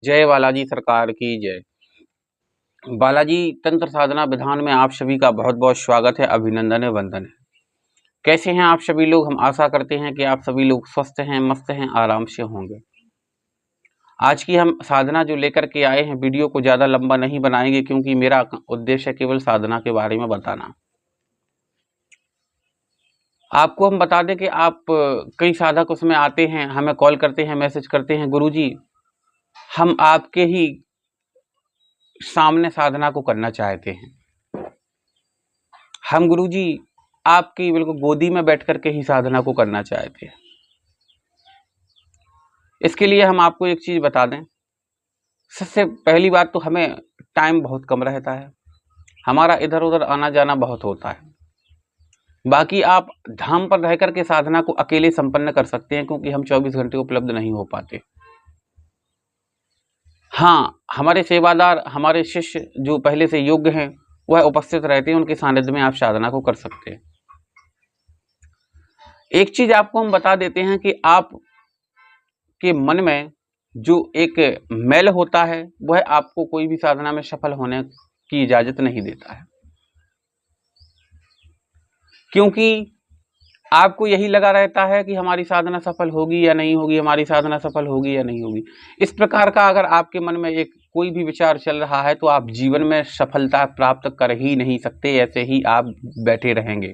जय बालाजी सरकार की जय। बालाजी तंत्र साधना विधान में आप सभी का बहुत बहुत स्वागत है, अभिनंदन है, वंदन है। कैसे हैं आप सभी लोग? हम आशा करते हैं कि आप सभी लोग स्वस्थ हैं, मस्त हैं, आराम से होंगे। आज की हम साधना जो लेकर के आए हैं, वीडियो को ज़्यादा लंबा नहीं बनाएंगे क्योंकि मेरा उद्देश्य है केवल साधना के बारे में बताना। आपको हम बता दें कि आप कई साधक उसमें आते हैं, हमें कॉल करते हैं, मैसेज करते हैं, गुरुजी हम आपके ही सामने साधना को करना चाहते हैं। हम गुरुजी आपकी बिल्कुल गोदी में बैठ करके ही साधना को करना चाहते हैं। इसके लिए हम आपको एक चीज बता दें। सबसे पहली बात तो हमें टाइम बहुत कम रहता है, हमारा इधर उधर आना जाना बहुत होता है। बाकी आप धाम पर रह करके साधना को अकेले संपन्न कर सकते हैं क्योंकि हम 24 घंटे उपलब्ध नहीं हो पाते। हाँ, हमारे सेवादार, हमारे शिष्य जो पहले से योग्य हैं वह उपस्थित रहते हैं, उनके सानिध्य में आप साधना को कर सकते हैं। एक चीज आपको हम बता देते हैं कि आप के मन में जो एक मैल होता है वह आपको कोई भी साधना में सफल होने की इजाजत नहीं देता है, क्योंकि आपको यही लगा रहता है कि हमारी साधना सफल होगी या नहीं होगी, हमारी साधना सफल होगी या नहीं होगी। इस प्रकार का अगर आपके मन में एक कोई भी विचार चल रहा है तो आप जीवन में सफलता प्राप्त कर ही नहीं सकते, ऐसे ही आप बैठे रहेंगे।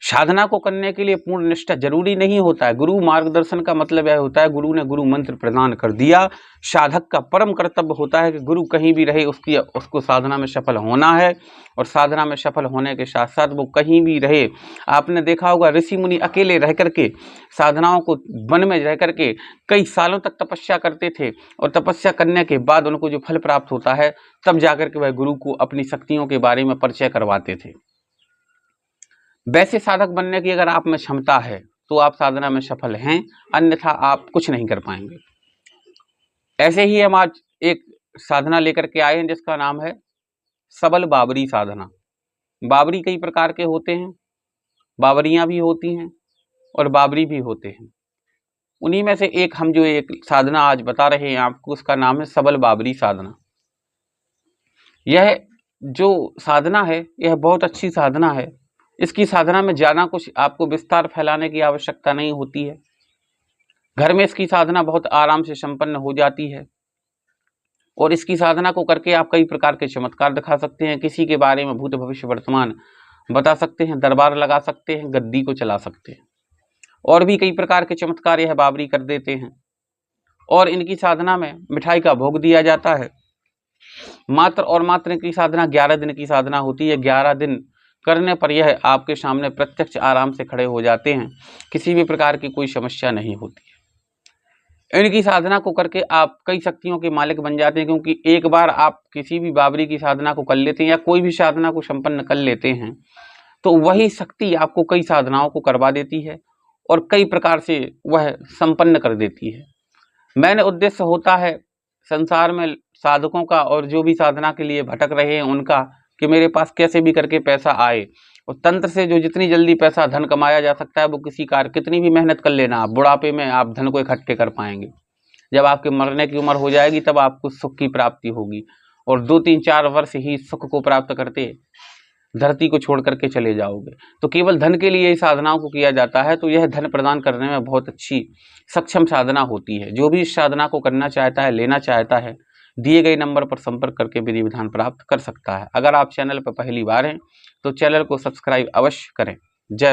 साधना को करने के लिए पूर्ण निष्ठा जरूरी नहीं होता है। गुरु मार्गदर्शन का मतलब यह होता है, गुरु ने गुरु मंत्र प्रदान कर दिया। साधक का परम कर्तव्य होता है कि गुरु कहीं भी रहे उसको साधना में सफल होना है, और साधना में सफल होने के साथ साथ वो कहीं भी रहे। आपने देखा होगा ऋषि मुनि अकेले रह करके साधनाओं को वन में रह करके कई सालों तक तपस्या करते थे, और तपस्या करने के बाद उनको जो फल प्राप्त होता है तब जाकर के वह गुरु को अपनी शक्तियों के बारे में परिचय करवाते थे। वैसे साधक बनने की अगर आप में क्षमता है तो आप साधना में सफल हैं, अन्यथा आप कुछ नहीं कर पाएंगे। ऐसे ही हम आज एक साधना लेकर के आए हैं जिसका नाम है सबल बाबरी साधना। बाबरी कई प्रकार के होते हैं, बाबरियां भी होती हैं और बाबरी भी होते हैं। उन्हीं में से एक हम जो एक साधना आज बता रहे हैं आपको, उसका नाम है सबल बाबरी साधना। यह जो साधना है यह बहुत अच्छी साधना है। इसकी साधना में ज़्यादा कुछ आपको विस्तार फैलाने की आवश्यकता नहीं होती है। घर में इसकी साधना बहुत आराम से संपन्न हो जाती है, और इसकी साधना को करके आप कई प्रकार के चमत्कार दिखा सकते हैं। किसी के बारे में भूत भविष्य वर्तमान बता सकते हैं, दरबार लगा सकते हैं, गद्दी को चला सकते हैं, और भी कई प्रकार के चमत्कार यह बाबरी कर देते हैं। और इनकी साधना में मिठाई का भोग दिया जाता है। मात्र और मात्र इनकी साधना 11 दिन की साधना होती है। 11 दिन करने पर यह आपके सामने प्रत्यक्ष आराम से खड़े हो जाते हैं, किसी भी प्रकार की कोई समस्या नहीं होती है। इनकी साधना को करके आप कई शक्तियों के मालिक बन जाते हैं, क्योंकि एक बार आप किसी भी बाबरी की साधना को कर लेते हैं या कोई भी साधना को संपन्न कर लेते हैं तो वही शक्ति आपको कई साधनाओं को करवा देती है और कई प्रकार से वह संपन्न कर देती है। मैंने उद्देश्य होता है संसार में साधकों का और जो भी साधना के लिए भटक रहे हैं उनका, कि मेरे पास कैसे भी करके पैसा आए। और तंत्र से जो जितनी जल्दी पैसा धन कमाया जा सकता है वो किसी कार्य कितनी भी मेहनत कर लेना, आप बुढ़ापे में आप धन को इकट्ठे कर पाएंगे। जब आपके मरने की उम्र हो जाएगी तब आपको सुख की प्राप्ति होगी, और 2-3-4 वर्ष ही सुख को प्राप्त करते धरती को छोड़ करके चले जाओगे। तो केवल धन के लिए ही साधनाओं को किया जाता है, तो यह धन प्रदान करने में बहुत अच्छी सक्षम साधना होती है। जो भी इस साधना को करना चाहता है, लेना चाहता है, दिए गए नंबर पर संपर्क करके विधि विधान प्राप्त कर सकता है। अगर आप चैनल पर पहली बार हैं तो चैनल को सब्सक्राइब अवश्य करें। जय